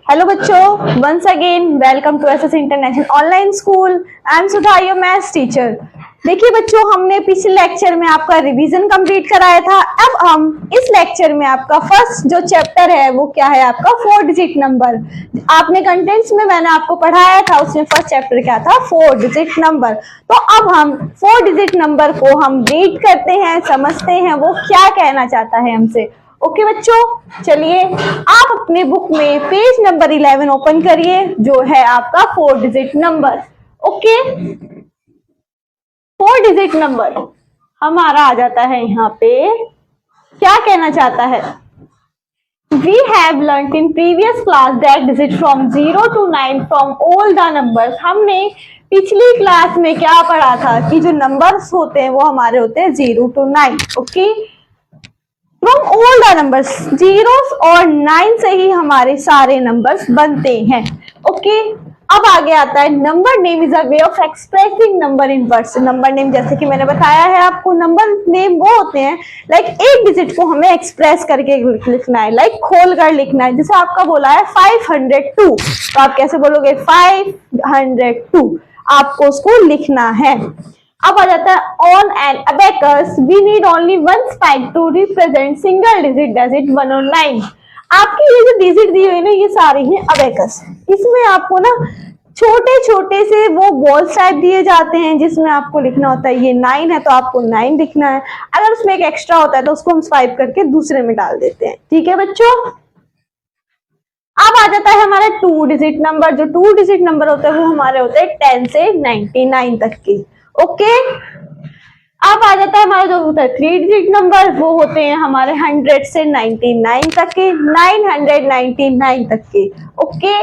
Hello बच्चों, once again welcome to SS international online school. I am Sudha, your maths teacher. देखिए बच्चों, हमने पिछले लेक्चर में आपका रिवीजन कंप्लीट कराया था। अब हम इस लेक्चर में आपका फर्स्ट जो चैप्टर है वो क्या है, आपका 4 डिजिट नंबर। आपने कंटेंट्स में मैंने आपको पढ़ाया था, उसमें फर्स्ट चैप्टर क्या था, 4 डिजिट नंबर। तो अब हम 4 डिजिट नंबर को हम रीड करते हैं, समझते हैं वो क्या कहना चाहता है हमसे। ओके बच्चों, चलिए आप अपने बुक में पेज नंबर 11 ओपन करिए, जो है आपका 4 digit number. Okay, 4 digit number हमारा आ जाता है यहाँ पे, क्या कहना चाहता है। We have learnt in previous class that digit from 0 to 9 from all the numbers। हमने पिछली क्लास में क्या पढ़ा था कि जो नंबर्स होते हैं वो हमारे होते हैं 0 to 9। Okay, from all the numbers, zeros और 9 से ही हमारे सारे नंबर्स बनते हैं। ओके, अब आगे आता है number name is a way of expressing number in words. Number name जैसे कि मैंने बताया है आपको, नंबर नेम वो होते हैं लाइक एक डिजिट को हमें एक्सप्रेस करके लिखना है, लाइक खोल कर लिखना है। जैसे आपका बोला है 502, तो आप कैसे बोलोगे 502, आपको उसको लिखना है। अब आ जाता है on an abacus we need only one spike to represent single digit digit 1 और 9। आपकी ये जो डिजिट दी हुई ना, ये सारी है अबेकस। इसमें आपको ना छोटे छोटे से वो बॉल्स टाइप दिए जाते हैं जिसमें आपको लिखना होता है ये 9 है तो आपको 9 लिखना है। अगर उसमें एक एक्स्ट्रा होता है तो उसको हम स्वाइप करके दूसरे में डाल देते हैं। ठीक है बच्चों, अब आ जाता है हमारा 2 डिजिट नंबर। जो 2 डिजिट नंबर होते हैं वो हमारे होते हैं 10 से 99 तक के। ओके, अब आ जाता है हमारा जो होता है 3 डिजिट नंबर, वो होते हैं हमारे 100 से 99 तक के, 999 तक के। ओके,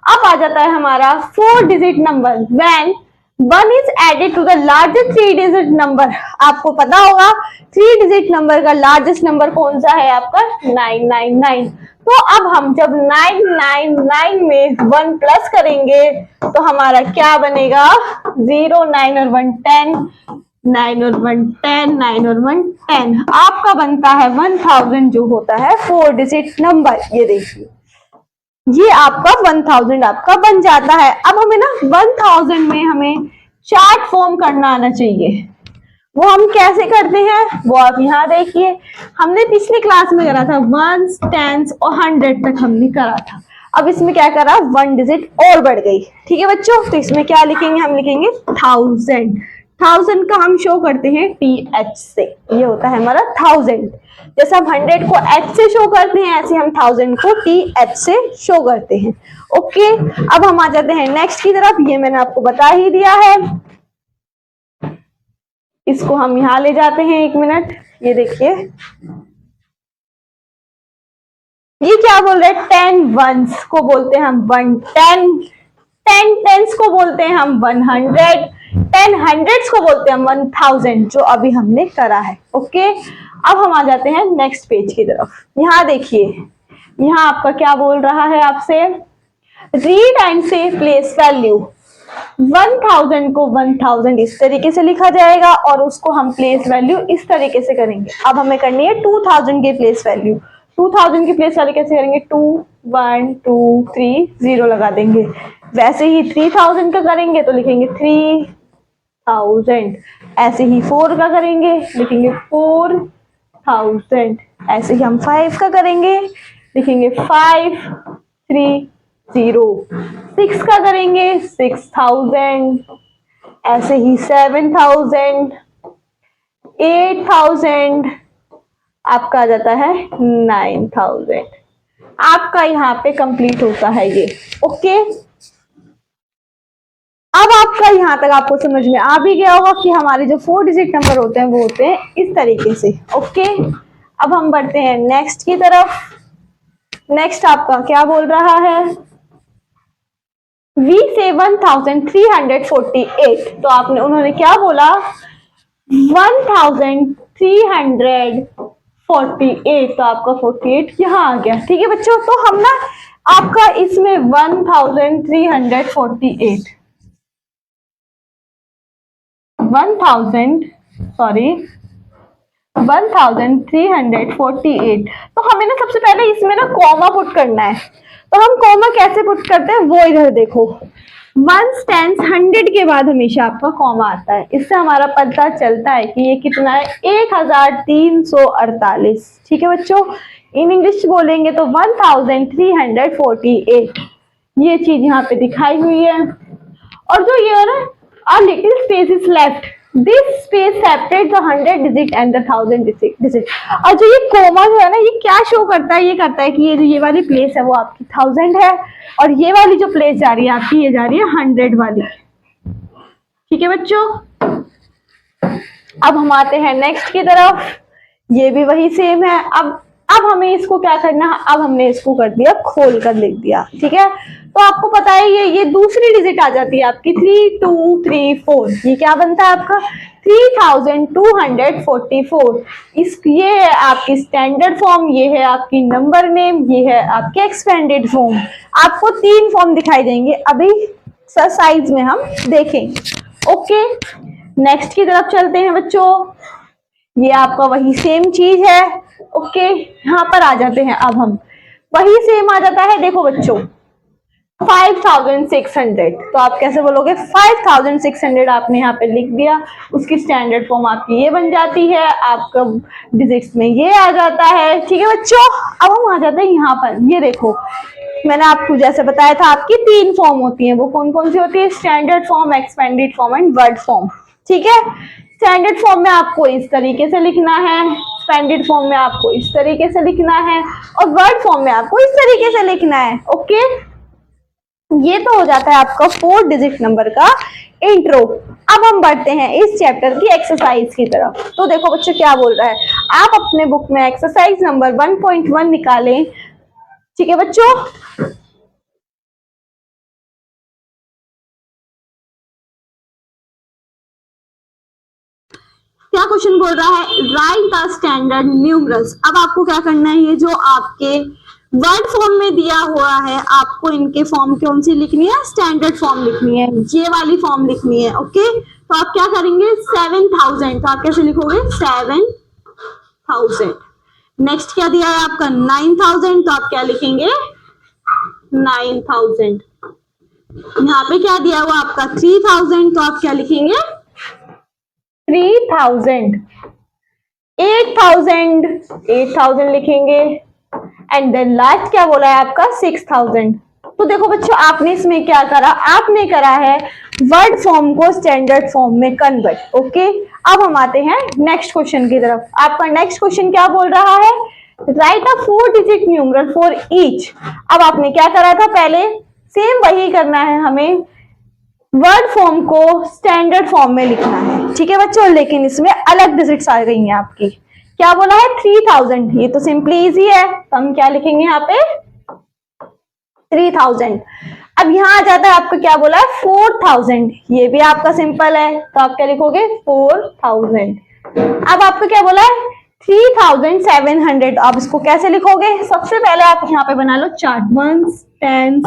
अब आ जाता है हमारा 4 digit number when 1 is added to the largest 3 digit number. आपको पता होगा 3 डिजिट नंबर का लार्जेस्ट नंबर कौन सा है, आपका 999। तो अब हम जब 999 में 1 प्लस करेंगे तो हमारा क्या बनेगा, 0 9 और 1 10, 9 और 1 10, 9 और 1 10। आपका बनता है 1000, जो होता है 4 डिजिट नंबर। ये देखिए, ये आपका 1000 आपका बन जाता है। अब हमें ना 1000 में हमें चार्ट फॉर्म करना आना चाहिए। वो हम कैसे करते हैं वो आप यहाँ देखिए। हमने पिछली क्लास में करा था 1s 10s और 100 तक हमने करा था। अब इसमें क्या करा, 1 डिजिट और बढ़ गई। ठीक है बच्चों, तो इसमें क्या लिखेंगे, हम लिखेंगे 1000। 1000 का हम शो करते हैं TH से, ये होता है हमारा 1000। जैसे हम 100 को H से शो करते हैं, ऐसे हम 1000 को TH से शो करते हैं। ओके, अब हम आ जाते हैं नेक्स्ट की तरफ। ये मैंने आपको बता ही दिया है, इसको हम यहां ले जाते हैं। 1 मिनट, ये देखिए, ये क्या बोल रहे हैं, 10 वंस को बोलते हैं हम 110, 10 टेंस को बोलते हैं हम 100, 10 हंड्रेड्स को बोलते हैं हम 1000, जो अभी हमने करा है। ओके, अब हम आ जाते हैं नेक्स्ट पेज की तरफ। यहाँ देखिए, यहाँ आपका क्या बोल रहा है आपसे, रीड एंड से प्लेस वैल्यू। 1000 को 1000 इस तरीके से लिखा जाएगा और उसको हम प्लेस वैल्यू इस तरीके से करेंगे। अब हमें करनी है 2000 की प्लेस वैल्यू। 2000 की प्लेस वैल्यू कैसे करेंगे, 2 1 2 3 0 लगा देंगे। वैसे ही 3000 का करेंगे तो लिखेंगे 3000। ऐसे ही 4 का करेंगे, लिखेंगे 4000। ऐसे ही हम 5 का करेंगे, लिखेंगे 5 3 0। 6 का करेंगे 6000, ऐसे ही 7000, 8000, आपका आ जाता है 9000। आपका यहाँ पे कंप्लीट होता है ये। ओके, अब आपका यहाँ तक आपको समझ में आ भी गया होगा कि हमारे जो 4 डिजिट नंबर होते हैं वो होते हैं इस तरीके से। ओके, अब हम बढ़ते हैं नेक्स्ट की तरफ। नेक्स्ट आपका क्या बोल रहा है, वी से 1348। तो आपने, उन्होंने क्या बोला, 1348, तो आपका 48 यहाँ आ गया। ठीक है बच्चों, तो हम ना आपका इसमें 1348 1348, तो हमें ना सबसे पहले इसमें ना कॉमा पुट करना है। तो हम कॉमा कैसे पुट करते हैं वो इधर देखो, 1 10 100 के बाद हमेशा आपका कॉमा आता है। इससे हमारा पता चलता है कि ये कितना है, 1348। ठीक है बच्चों, इन इंग्लिश बोलेंगे तो 1348। ये चीज यहाँ पे दिखाई हुई है। और जो ये है ना, a little space is left, this space separates the 100 digit and the 1000 digit। और जो ये कोमा जो है ना, ये क्या शो करता है, ये करता है कि ये जो ये वाली प्लेस है वो आपकी 1000 है, और ये वाली जो प्लेस जा रही है आपकी, ये जा रही है 100 वाली। ठीक है बच्चों, अब हम आते हैं नेक्स्ट की तरफ। ये भी वही सेम है। अब हमें इसको क्या करना है, अब हमने इसको कर दिया खोल कर लिख दिया। ठीक है, तो आपको पता है ये दूसरी डिजिट आ जाती है आपकी 3 2 3 4। ये क्या बनता है आपका 3244। ये है आपकी स्टैंडर्ड फॉर्म, ये है आपकी नंबर नेम, ये है आपके एक्सपेंडेड फॉर्म। आपको 3 फॉर्म दिखाई देंगे, अभी एक्सरसाइज में हम देखेंगे। ओके, नेक्स्ट की तरफ चलते हैं बच्चों। ये आपका वही सेम चीज है। ओके, यहाँ पर आ जाते हैं, अब हम वही सेम आ जाता है। देखो बच्चों 5600, तो आप कैसे बोलोगे 5600 आपने यहाँ पे लिख दिया, उसकी स्टैंडर्ड फॉर्म आपकी ये बन जाती है, आपका डिजिट्स में ये आ जाता है। ठीक है बच्चों, अब हम आ जाते हैं यहाँ पर। ये देखो मैंने आपको जैसे बताया था आपकी 3 फॉर्म होती है, वो कौन कौन सी होती है, standard form, expanded form and word form. ठीक है, स्टैंडर्ड फॉर्म में आपको इस तरीके से लिखना है, एक्सपेंडेड फॉर्म में आपको इस तरीके से लिखना है, और वर्ड फॉर्म में आपको इस तरीके से लिखना है। ओके, ये तो हो जाता है आपका 4 डिजिट नंबर का इंट्रो। अब हम बढ़ते हैं इस चैप्टर की एक्सरसाइज की तरफ। तो देखो बच्चों क्या बोल रहा है, आप अपने बुक में एक्सरसाइज नंबर 1.1 निकालें। ठीक है बच्चों, क्या क्वेश्चन बोल रहा है, राइट द स्टैंडर्ड न्यूमरल्स। अब आपको क्या करना है, ये जो आपके वर्ड फॉर्म में दिया हुआ है, आपको इनके फॉर्म कौन सी लिखनी है, स्टैंडर्ड फॉर्म लिखनी है, ये वाली फॉर्म लिखनी है। ओके, तो आप क्या करेंगे 7000, तो आप कैसे लिखोगे 7000। नेक्स्ट क्या दिया है आपका 9000, तो आप क्या लिखेंगे 9000। यहाँ पे क्या दिया हुआ आपका 3000, तो आप क्या लिखेंगे 3000। 8000 लिखेंगे, एंड देन लास्ट क्या बोला है आपका 6000। तो देखो बच्चों आपने इसमें क्या करा, आपने करा है वर्ड फॉर्म को स्टैंडर्ड फॉर्म में कन्वर्ट। ओके, अब हम आते हैं नेक्स्ट क्वेश्चन की तरफ। आपका नेक्स्ट क्वेश्चन क्या बोल रहा है, right a 4 digit numeral for each. अब आपने क्या करा था, पहले सेम वही करना है, हमें वर्ड फॉर्म को स्टैंडर्ड फॉर्म में लिखना है। ठीक है बच्चों, लेकिन इसमें अलग डिजिट्स आ गई हैं आपकी। क्या बोला है 3000, ये तो सिंपली इजी है, तो हम क्या लिखेंगे यहाँ पे 3000। अब यहाँ आ जाता है आपका क्या बोला है 4000, ये भी आपका सिंपल है, तो आप क्या लिखोगे 4000। अब आपको क्या बोला है 3700, आप इसको कैसे लिखोगे, सबसे पहले आप यहाँ पे बना लो चार्ट, 1s 10s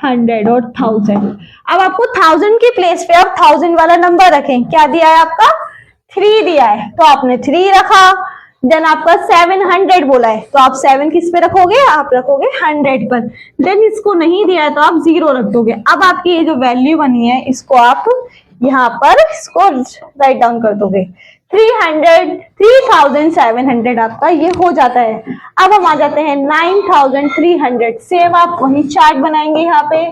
100 और 1000। अब आपको 1000 की प्लेस पे आप 1000 वाला नंबर रखें। क्या दिया है आपका 3 दिया है, तो आपने 3 रखा। देन आपका 700 बोला है, तो आप 7 किस पे रखोगे, आप रखोगे 100 पर। देन इसको नहीं दिया है तो आप 0 रख दोगे। अब आपकी ये जो वैल्यू बनी है इसको आप यहाँ पर इसको राइट डाउन कर दोगे। 3700 आपका ये हो जाता है। अब हम आ जाते हैं 9300। सेम आप वही चार्ट बनाएंगे, यहाँ पे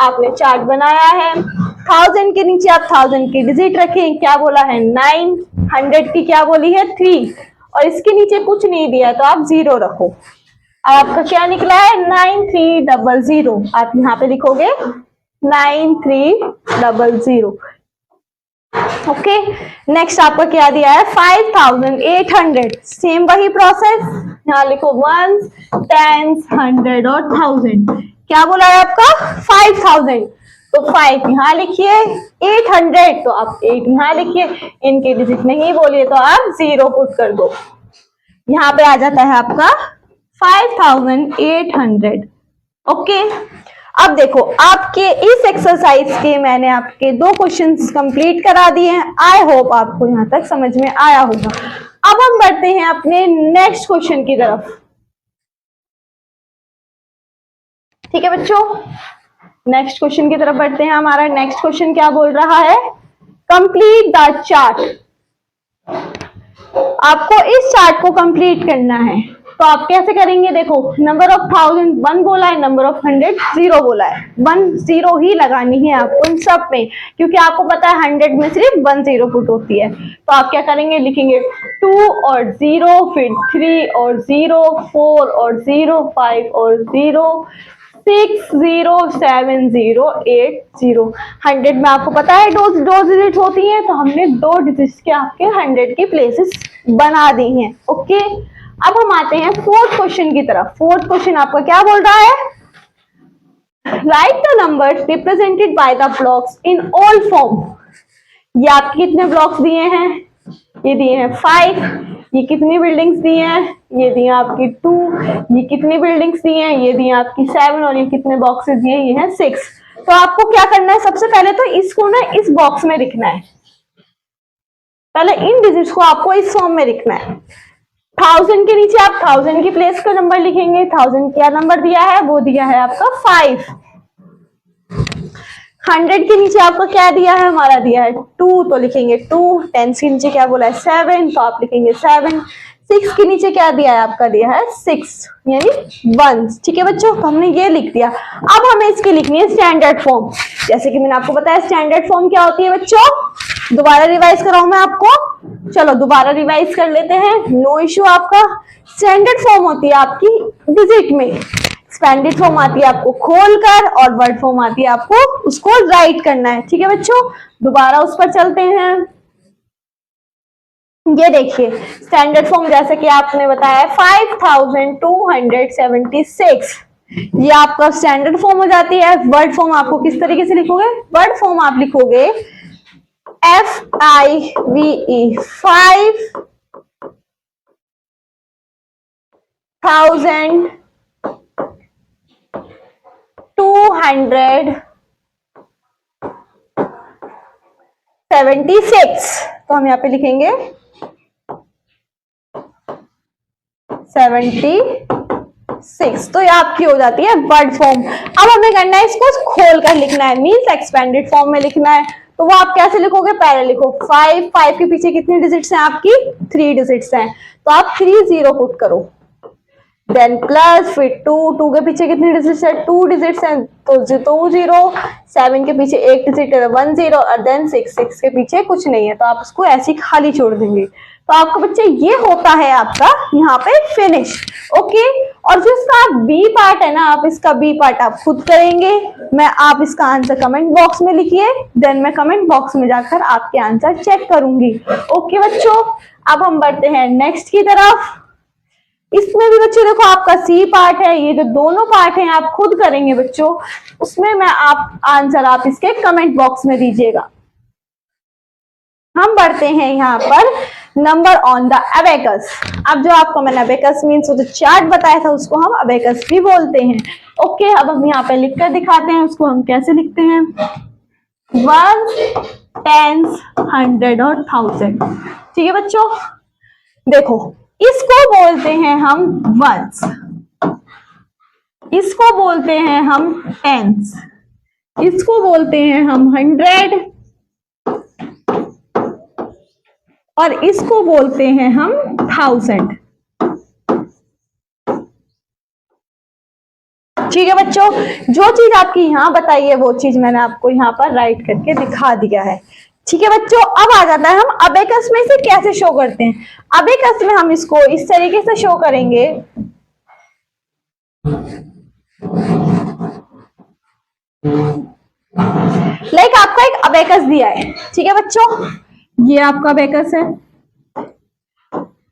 आपने चार्ट बनाया है, 1000 के नीचे आप 1000 की डिजिट रखें। क्या बोला है 9, 100 की क्या बोली है 3, और इसके नीचे कुछ नहीं दिया तो आप 0 रखो। अब आपका क्या निकला है 9300, आप यहाँ पे लिखोगे 9300। ओके, नेक्स्ट आपका क्या दिया है 5800। सेम वही प्रोसेस, यहाँ लिखो 1s 10s 100 और 1000। क्या बोला है आपका 5000, तो 5 यहाँ लिखिए, 800 तो आप 8 यहाँ लिखिए, इनके डिजिट नहीं बोलिए तो आप 0 पुट कर दो। यहाँ पे आ जाता है आपका 5800। ओके, अब देखो आपके इस एक्सरसाइज के मैंने आपके 2 क्वेश्चंस कंप्लीट करा दिए हैं। आई होप आपको यहाँ तक समझ में आया होगा। अब हम बढ़ते हैं अपने नेक्स्ट क्वेश्चन की तरफ। ठीक है बच्चों, नेक्स्ट क्वेश्चन की तरफ बढ़ते हैं। हमारा नेक्स्ट क्वेश्चन क्या बोल रहा है, कंप्लीट द चार्ट। आपको इस चार्ट को कंप्लीट करना है, तो आप कैसे करेंगे, देखो नंबर ऑफ 1000 1 बोला है, नंबर ऑफ 100 0 बोला है, 1 0 ही लगानी है आपको इन सब में, क्योंकि आपको पता है 100 में सिर्फ 1 0 पुट होती है। तो आप क्या करेंगे, लिखेंगे 2 और 0, फिर 3 और 0, 4 और 0, 5 और 0, 6 0 7 0 8 0। 100 में आपको पता है दो डिजिट होती हैं, तो हमने 2 डिजिट्स के आपके 100 की प्लेसेस बना दी हैं। ओके, अब हम आते हैं फोर्थ क्वेश्चन की तरफ। फोर्थ क्वेश्चन आपका क्या बोल रहा है, right the numbers represented by the blocks in all form. ये आपके कितने ब्लॉक्स दिए हैं, ये दिए हैं 5। ये कितनी बिल्डिंग्स दी हैं, ये दी हैं आपकी 2। ये कितनी बिल्डिंग्स दी हैं, ये दी हैं आपकी 7। और ये कितने बॉक्सेस दिए हैं, ये हैं 6। तो आपको क्या करना है, सबसे पहले तो इसको ना इस बॉक्स में लिखना है। पहले इन डिजिट्स को आपको इस फॉर्म में लिखना है। 1000 के नीचे आप 1000 की प्लेस का नंबर लिखेंगे। 1000 क्या नंबर दिया है, वो दिया है आपका 5। 100 के नीचे आपका क्या दिया है, हमारा दिया है 2, तो लिखेंगे 2। 10 के नीचे क्या बोला है 7, तो आप लिखेंगे 7। 6 के नीचे क्या दिया है, आपका दिया है 6 यानी 1। ठीक है बच्चों, तो हमने ये लिख दिया। अब हमें इसकी लिखनी है स्टैंडर्ड फॉर्म। जैसे कि मैंने आपको बताया स्टैंडर्ड फॉर्म क्या होती है बच्चों, दोबारा रिवाइज कराऊं मैं आपको, चलो दोबारा रिवाइज कर लेते हैं, नो इश्यू। आपका स्टैंडर्ड फॉर्म होती है आपकी डिजिट में, एक्सपेंडेड फॉर्म आती है आपको खोलकर, और वर्ड फॉर्म आती है आपको उसको राइट करना है। ठीक है बच्चों, दोबारा उस पर चलते हैं। ये देखिए स्टैंडर्ड फॉर्म, जैसे कि आपने बताया 5276, ये आपका स्टैंडर्ड फॉर्म हो जाती है। वर्ड फॉर्म आपको किस तरीके से लिखोगे, वर्ड फॉर्म आप लिखोगे FIVE 5276। तो हम यहाँ पे लिखेंगे 76। तो ये आपकी हो जाती है वर्ड फॉर्म। अब हमें करना है इसको खोल कर लिखना है, मीन्स एक्सपेंडेड फॉर्म में लिखना है। तो वो आप कैसे लिखोगे, पहले लिखो 5। 5 के पीछे कितनी डिजिट्स हैं आपकी, 3 डिजिट्स हैं, तो आप 3 0 पुट करो। देन प्लस, फिर 2। 2 के पीछे कितनी डिजिट्स है, 2 डिजिट्स हैं, तो 2 0। 7 के पीछे 1 डिजिट है, 1 0। और देन 6 के पीछे कुछ नहीं है, तो आप उसको ऐसे ही खाली छोड़ देंगे। तो आपको बच्चे ये होता है आपका यहाँ पे फिनिश। ओके, और जो इसका बी पार्ट है ना, आप इसका बी पार्ट आप खुद करेंगे। मैं आप इसका आंसर कमेंट बॉक्स में लिखिए, देन मैं कमेंट बॉक्स में जाकर आपके आंसर चेक करूंगी। ओके बच्चों, अब हम बढ़ते हैं नेक्स्ट की तरफ। इसमें भी बच्चों देखो आपका सी पार्ट है, ये जो दोनों पार्ट हैं आप खुद करेंगे बच्चों। उसमें मैं आप आंसर आप इसके कमेंट बॉक्स में दीजिएगा। हम बढ़ते हैं यहाँ पर नंबर ऑन द अबेकस। अब जो आपको मैंने अबेकस मीन्स जो चार्ट बताया था उसको हम अबेकस भी बोलते हैं। ओके, अब हम यहाँ पे लिख कर दिखाते हैं उसको हम कैसे लिखते हैं, 1 10 100 और 1000। ठीक है बच्चों, देखो इसको बोलते हैं हम वंस, इसको बोलते हैं हम टेंस, इसको बोलते हैं हम 100 और इसको बोलते हैं हम 1000। ठीक है बच्चों, जो चीज आपकी यहां बताई है वो चीज मैंने आपको यहां पर राइट करके दिखा दिया है। ठीक है बच्चों, अब आ जाता है हम अबेकस में इसे कैसे शो करते हैं। अबेकस में हम इसको इस तरीके से शो करेंगे, लाइक आपका एक अबेकस दिया है। ठीक है बच्चों, ये आपका अबेकस है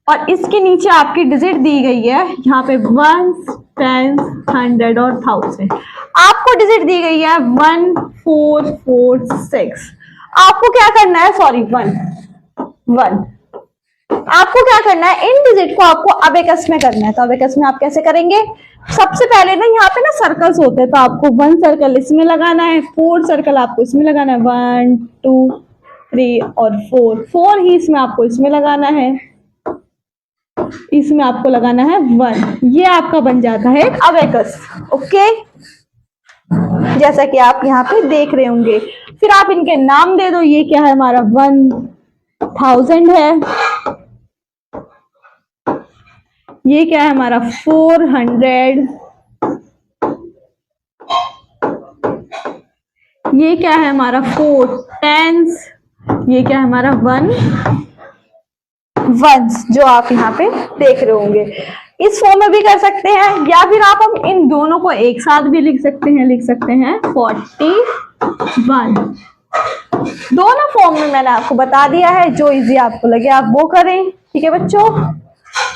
और इसके नीचे आपकी डिजिट दी गई है यहाँ पे 1 10 100 और 1000। आपको डिजिट दी गई है 1 4 4 6। आपको क्या करना है, सॉरी 1 1, आपको क्या करना है, इन डिजिट को आपको अबेकस में करना है। तो अबेकस में आप कैसे करेंगे, सबसे पहले ना यहाँ पे ना सर्कल्स होते हैं, तो आपको 1 सर्कल इसमें लगाना है, 4 सर्कल आपको इसमें लगाना है, 1 2 3 और 4 ही इसमें आपको इसमें लगाना है, इसमें आपको लगाना है 1। ये आपका बन जाता है अबेकस। ओके, जैसा कि आप यहाँ पे देख रहे होंगे। फिर आप इनके नाम दे दो। ये क्या है हमारा 1000 है, ये क्या है हमारा 400, ये क्या है हमारा 4 10s, ये क्या है हमारा 1 1s जो आप यहाँ पे देख रहे होंगे। इस फॉर्म में भी कर सकते हैं, या फिर आप हम इन दोनों को एक साथ भी लिख सकते हैं 41। दोनों फॉर्म में मैंने आपको बता दिया है, जो इजी आपको लगे आप वो करें। ठीक है बच्चों,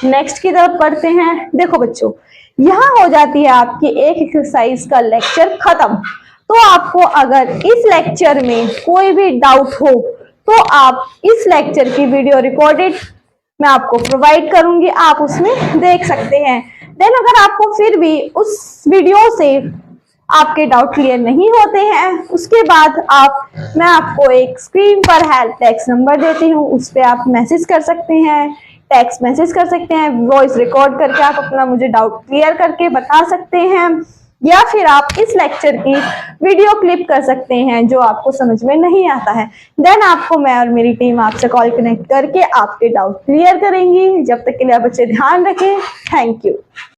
नेक्स्ट की तरफ पढ़ते हैं। देखो बच्चों, यहाँ हो जाती है आपकी एक एक्सरसाइज का लेक्चर खत्म। तो आपको अगर इस लेक्चर में कोई भी डाउट हो तो आप इस लेक्चर की वीडियो रिकॉर्डेड मैं आपको प्रोवाइड करूंगी, आप उसमें देख सकते हैं। देन अगर आपको फिर भी उस वीडियो से आपके डाउट क्लियर नहीं होते हैं, उसके बाद मैं आपको एक स्क्रीन पर हेल्प डेस्क नंबर देती हूँ, उस पर आप मैसेज कर सकते हैं, टेक्स्ट मैसेज कर सकते हैं, वॉइस रिकॉर्ड करके आप अपना मुझे डाउट क्लियर करके बता सकते हैं, या फिर आप इस लेक्चर की वीडियो क्लिप कर सकते हैं जो आपको समझ में नहीं आता है। देन आपको मैं और मेरी टीम आपसे कॉल कनेक्ट करके आपके डाउट क्लियर करेंगी। जब तक के लिए आप बच्चे ध्यान रखें। Thank you.